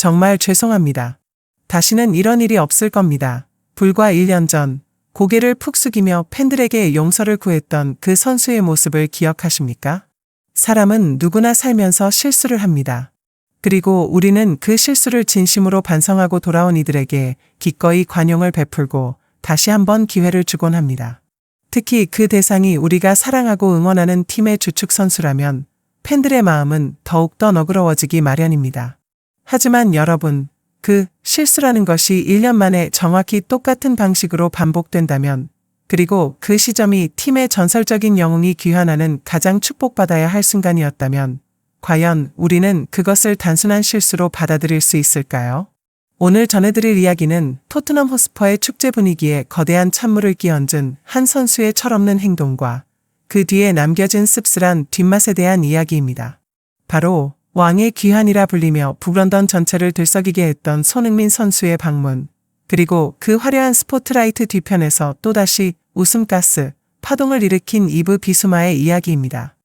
정말 죄송합니다. 다시는 이런 일이 없을 겁니다. 불과 1년 전 고개를 푹 숙이며 팬들에게 용서를 구했던 그 선수의 모습을 기억하십니까? 사람은 누구나 살면서 실수를 합니다. 그리고 우리는 그 실수를 진심으로 반성하고 돌아온 이들에게 기꺼이 관용을 베풀고 다시 한번 기회를 주곤 합니다. 특히 그 대상이 우리가 사랑하고 응원하는 팀의 주축 선수라면 팬들의 마음은 더욱더 너그러워지기 마련입니다. 하지만 여러분, 그 실수라는 것이 1년 만에 정확히 똑같은 방식으로 반복된다면, 그리고 그 시점이 팀의 전설적인 영웅이 귀환하는 가장 축복받아야 할 순간이었다면, 과연 우리는 그것을 단순한 실수로 받아들일 수 있을까요? 오늘 전해드릴 이야기는 토트넘 호스퍼의 축제 분위기에 거대한 찬물을 끼얹은 한 선수의 철없는 행동과 그 뒤에 남겨진 씁쓸한 뒷맛에 대한 이야기입니다. 바로 왕의 귀환이라 불리며 북런던 전체를 들썩이게 했던 손흥민 선수의 방문, 그리고 그 화려한 스포트라이트 뒤편에서 또다시 웃음가스, 파동을 일으킨 이브 비수마의 이야기입니다.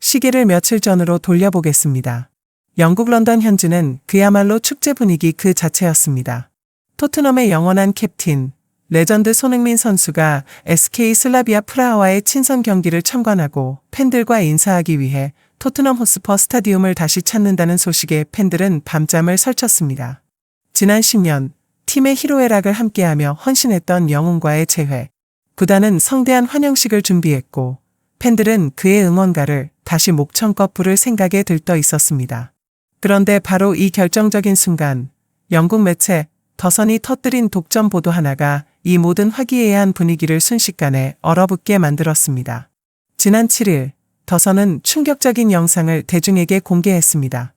시계를 며칠 전으로 돌려보겠습니다. 영국 런던 현지는 그야말로 축제 분위기 그 자체였습니다. 토트넘의 영원한 캡틴, 레전드 손흥민 선수가 SK 슬라비아 프라하와의 친선 경기를 참관하고 팬들과 인사하기 위해 토트넘 호스퍼 스타디움을 다시 찾는다는 소식에 팬들은 밤잠을 설쳤습니다. 지난 10년 팀의 희로애락을 함께하며 헌신했던 영웅과의 재회, 구단은 성대한 환영식을 준비했고 팬들은 그의 응원가를 다시 목청껏 부를 생각에 들떠 있었습니다. 그런데 바로 이 결정적인 순간 영국 매체 더선이 터뜨린 독점 보도 하나가 이 모든 화기애애한 분위기를 순식간에 얼어붙게 만들었습니다. 지난 7일 더선은 충격적인 영상을 대중에게 공개했습니다.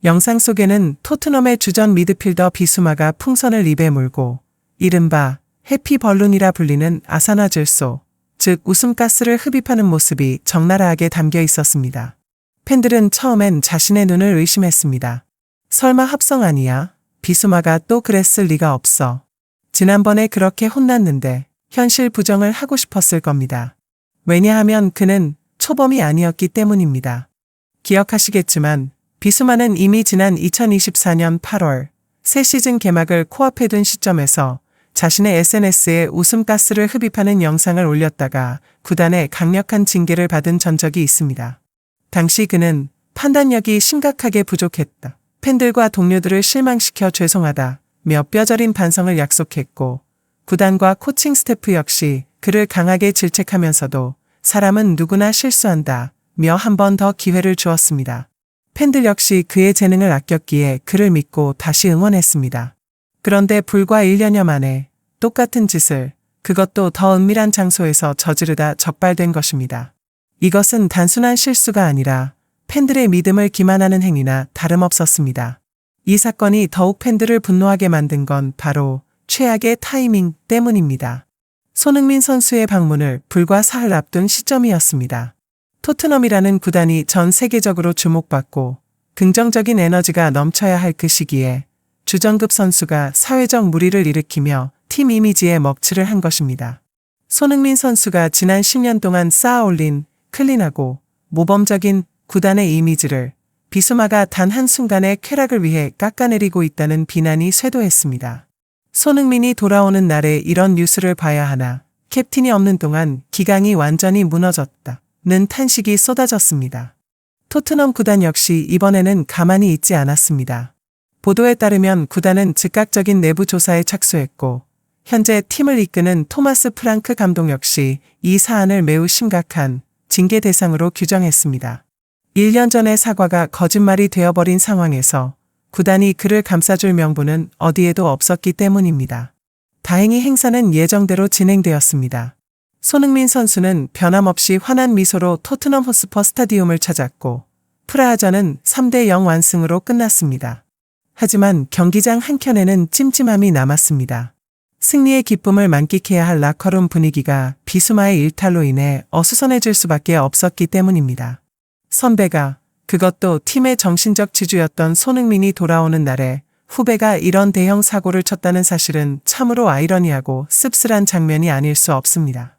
영상 속에는 토트넘의 주전 미드필더 비수마가 풍선을 입에 물고 이른바 해피 벌룬이라 불리는 아사나질소, 즉 웃음가스를 흡입하는 모습이 적나라하게 담겨 있었습니다. 팬들은 처음엔 자신의 눈을 의심했습니다. 설마 합성 아니야? 비수마가 또 그랬을 리가 없어. 지난번에 그렇게 혼났는데 현실 부정을 하고 싶었을 겁니다. 왜냐하면 그는 초범이 아니었기 때문입니다. 기억하시겠지만 비수마는 이미 지난 2024년 8월 새 시즌 개막을 코앞에 둔 시점에서 자신의 SNS에 웃음가스를 흡입하는 영상을 올렸다가 구단의 강력한 징계를 받은 전적이 있습니다. 당시 그는 판단력이 심각하게 부족했다, 팬들과 동료들을 실망시켜 죄송하다 며 뼈저린 반성을 약속했고 구단과 코칭 스태프 역시 그를 강하게 질책하면서도 사람은 누구나 실수한다 며 한 번 더 기회를 주었습니다. 팬들 역시 그의 재능을 아꼈기에 그를 믿고 다시 응원했습니다. 그런데 불과 1년여 만에 똑같은 짓을, 그것도 더 은밀한 장소에서 저지르다 적발된 것입니다. 이것은 단순한 실수가 아니라 팬들의 믿음을 기만하는 행위나 다름없었습니다. 이 사건이 더욱 팬들을 분노하게 만든 건 바로 최악의 타이밍 때문입니다. 손흥민 선수의 방문을 불과 사흘 앞둔 시점이었습니다. 토트넘이라는 구단이 전 세계적으로 주목받고 긍정적인 에너지가 넘쳐야 할 그 시기에 주전급 선수가 사회적 물의를 일으키며 팀 이미지에 먹칠을 한 것입니다. 손흥민 선수가 지난 10년 동안 쌓아올린 클린하고 모범적인 구단의 이미지를 비수마가 단 한순간의 쾌락을 위해 깎아내리고 있다는 비난이 쇄도했습니다. 손흥민이 돌아오는 날에 이런 뉴스를 봐야 하나, 캡틴이 없는 동안 기강이 완전히 무너졌다는 탄식이 쏟아졌습니다. 토트넘 구단 역시 이번에는 가만히 있지 않았습니다. 보도에 따르면 구단은 즉각적인 내부 조사에 착수했고 현재 팀을 이끄는 토마스 프랑크 감독 역시 이 사안을 매우 심각한 징계 대상으로 규정했습니다. 1년 전의 사과가 거짓말이 되어버린 상황에서 구단이 그를 감싸줄 명분은 어디에도 없었기 때문입니다. 다행히 행사는 예정대로 진행되었습니다. 손흥민 선수는 변함없이 환한 미소로 토트넘 호스퍼 스타디움을 찾았고 프라하전은 3대0 완승으로 끝났습니다. 하지만 경기장 한켠에는 찜찜함이 남았습니다. 승리의 기쁨을 만끽해야 할 라커룸 분위기가 비수마의 일탈로 인해 어수선해질 수밖에 없었기 때문입니다. 선배가, 그것도 팀의 정신적 지주였던 손흥민이 돌아오는 날에 후배가 이런 대형 사고를 쳤다는 사실은 참으로 아이러니하고 씁쓸한 장면이 아닐 수 없습니다.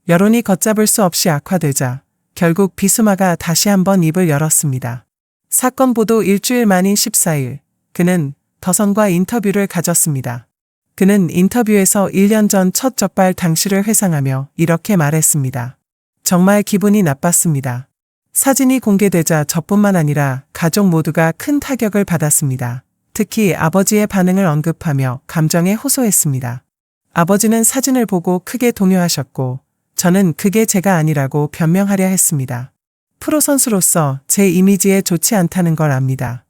여론이 걷잡을 수 없이 악화되자 결국 비수마가 다시 한번 입을 열었습니다. 사건 보도 일주일 만인 14일, 그는 더선과 인터뷰를 가졌습니다. 그는 인터뷰에서 1년 전 첫 적발 당시를 회상하며 이렇게 말했습니다. 정말 기분이 나빴습니다. 사진이 공개되자 저뿐만 아니라 가족 모두가 큰 타격을 받았습니다. 특히 아버지의 반응을 언급하며 감정에 호소했습니다. 아버지는 사진을 보고 크게 동요하셨고 저는 그게 제가 아니라고 변명하려 했습니다. 프로 선수로서 제 이미지에 좋지 않다는 걸 압니다.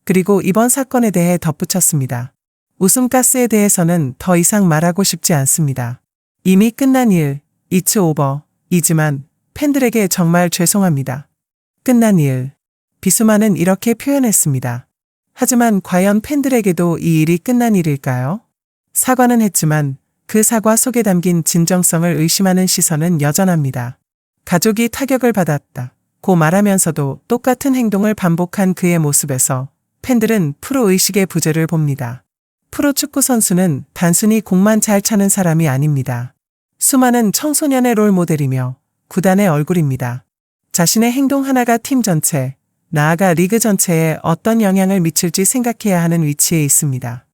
그리고 이번 사건에 대해 덧붙였습니다. 웃음가스에 대해서는 더 이상 말하고 싶지 않습니다. 이미 끝난 일, It's over, 이지만 팬들에게 정말 죄송합니다. 끝난 일. 비수마는 이렇게 표현했습니다. 하지만 과연 팬들에게도 이 일이 끝난 일일까요? 사과는 했지만 그 사과 속에 담긴 진정성을 의심하는 시선은 여전합니다. 가족이 타격을 받았다. 고 말하면서도 똑같은 행동을 반복한 그의 모습에서 팬들은 프로의식의 부재를 봅니다. 프로축구 선수는 단순히 공만 잘 차는 사람이 아닙니다. 수많은 청소년의 롤모델이며 구단의 얼굴입니다. 자신의 행동 하나가 팀 전체, 나아가 리그 전체에 어떤 영향을 미칠지 생각해야 하는 위치에 있습니다.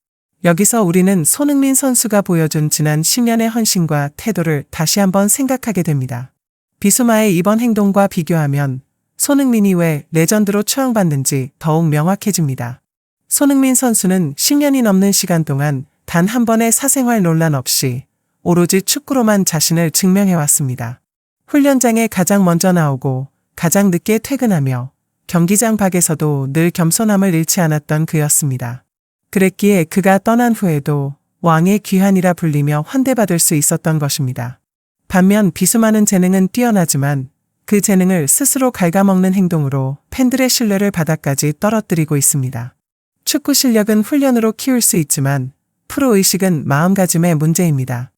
여기서 우리는 손흥민 선수가 보여준 지난 10년의 헌신과 태도를 다시 한번 생각하게 됩니다. 비수마의 이번 행동과 비교하면 손흥민이 왜 레전드로 추앙받는지 더욱 명확해집니다. 손흥민 선수는 10년이 넘는 시간 동안 단 한 번의 사생활 논란 없이 오로지 축구로만 자신을 증명해왔습니다. 훈련장에 가장 먼저 나오고 가장 늦게 퇴근하며 경기장 밖에서도 늘 겸손함을 잃지 않았던 그였습니다. 그랬기에 그가 떠난 후에도 왕의 귀환이라 불리며 환대받을 수 있었던 것입니다. 반면 비수마는 재능은 뛰어나지만 그 재능을 스스로 갉아먹는 행동으로 팬들의 신뢰를 바닥까지 떨어뜨리고 있습니다. 축구 실력은 훈련으로 키울 수 있지만 프로의식은 마음가짐의 문제입니다.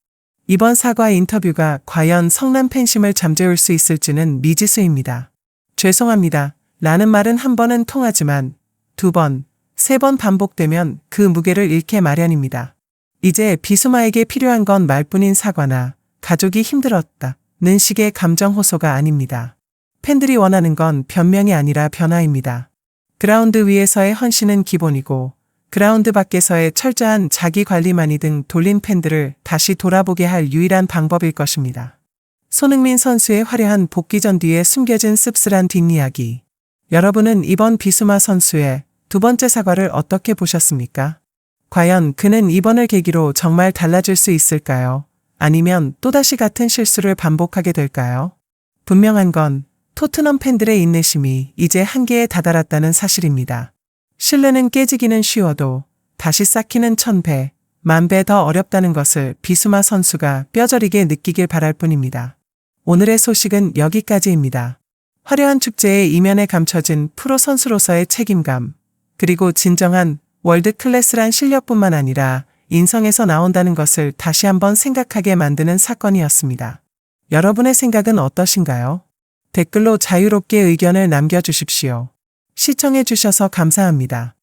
이번 사과 인터뷰가 과연 성남 팬심을 잠재울 수 있을지는 미지수입니다. 죄송합니다. 라는 말은 한 번은 통하지만 2번, 3번 반복되면 그 무게를 잃게 마련입니다. 이제 비수마에게 필요한 건 말뿐인 사과나 가족이 힘들었다는 식의 감정 호소가 아닙니다. 팬들이 원하는 건 변명이 아니라 변화입니다. 그라운드 위에서의 헌신은 기본이고 그라운드 밖에서의 철저한 자기관리만이 등 돌린 팬들을 다시 돌아보게 할 유일한 방법일 것입니다. 손흥민 선수의 화려한 복귀전 뒤에 숨겨진 씁쓸한 뒷이야기. 여러분은 이번 비수마 선수의 두 번째 사과를 어떻게 보셨습니까? 과연 그는 이번을 계기로 정말 달라질 수 있을까요? 아니면 또다시 같은 실수를 반복하게 될까요? 분명한 건 토트넘 팬들의 인내심이 이제 한계에 다다랐다는 사실입니다. 신뢰는 깨지기는 쉬워도 다시 쌓기는 1000배, 10,000배 더 어렵다는 것을 비수마 선수가 뼈저리게 느끼길 바랄 뿐입니다. 오늘의 소식은 여기까지입니다. 화려한 축제의 이면에 감춰진 프로 선수로서의 책임감, 그리고 진정한 월드 클래스란 실력뿐만 아니라 인성에서 나온다는 것을 다시 한번 생각하게 만드는 사건이었습니다. 여러분의 생각은 어떠신가요? 댓글로 자유롭게 의견을 남겨주십시오. 시청해 주셔서 감사합니다.